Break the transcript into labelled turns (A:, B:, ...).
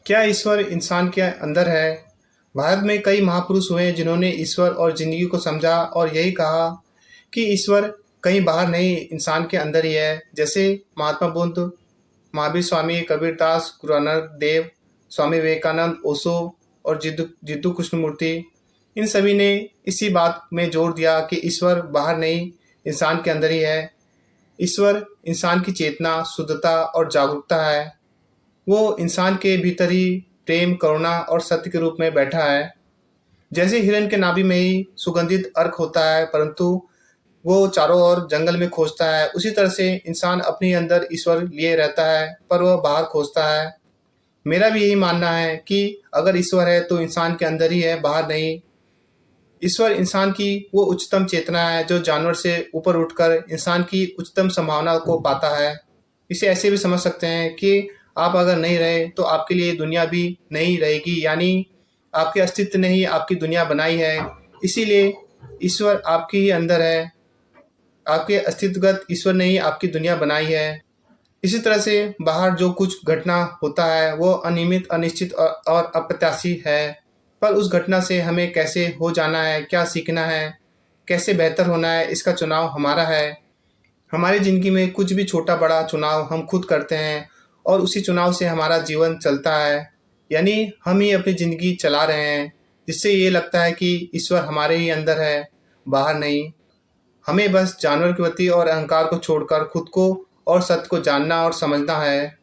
A: क्या ईश्वर इंसान के अंदर है? भारत में कई महापुरुष हुए जिन्होंने ईश्वर और जिंदगी को समझा और यही कहा कि ईश्वर कहीं बाहर नहीं, इंसान के अंदर ही है। जैसे महात्मा बुद्ध, महावीर स्वामी, कबीरदास, गुरु नानक देव, स्वामी विवेकानंद, ओशो और जिद्दू जिद्दू कृष्णमूर्ति। इन सभी ने इसी बात में जोर दिया कि ईश्वर बाहर नहीं, इंसान के अंदर ही है। ईश्वर इंसान की चेतना, शुद्धता और जागरूकता है। वो इंसान के भीतर ही प्रेम, करुणा और सत्य के रूप में बैठा है। जैसे हिरण के नाभि में ही सुगंधित अर्क होता है, परंतु वो चारों ओर जंगल में खोजता है, उसी तरह से इंसान अपने अंदर ईश्वर लिए रहता है, पर वह बाहर खोजता है। मेरा भी यही मानना है कि अगर ईश्वर है तो इंसान के अंदर ही है, बाहर नहीं। ईश्वर इंसान की वो उच्चतम चेतना है जो जानवर से ऊपर उठकर इंसान की उच्चतम संभावना को पाता है। इसे ऐसे भी समझ सकते हैं कि आप अगर नहीं रहे तो आपके लिए दुनिया भी नहीं रहेगी, यानी आपके अस्तित्व ने ही आपकी दुनिया बनाई है। इसीलिए ईश्वर आपके ही अंदर है, आपके अस्तित्वगत ईश्वर ने ही आपकी दुनिया बनाई है। इसी तरह से बाहर जो कुछ घटना होता है वो अनियमित, अनिश्चित और अप्रत्याशित है, पर उस घटना से हमें कैसे हो जाना है, क्या सीखना है, कैसे बेहतर होना है, इसका चुनाव हमारा है। हमारी ज़िंदगी में कुछ भी छोटा-बड़ा चुनाव हम खुद करते हैं और उसी चुनाव से हमारा जीवन चलता है। यानी हम ही अपनी ज़िंदगी चला रहे हैं, जिससे ये लगता है कि ईश्वर हमारे ही अंदर है, बाहर नहीं। हमें बस जानवर की वृत्ति और अहंकार को छोड़कर खुद को और सत्य को जानना और समझना है।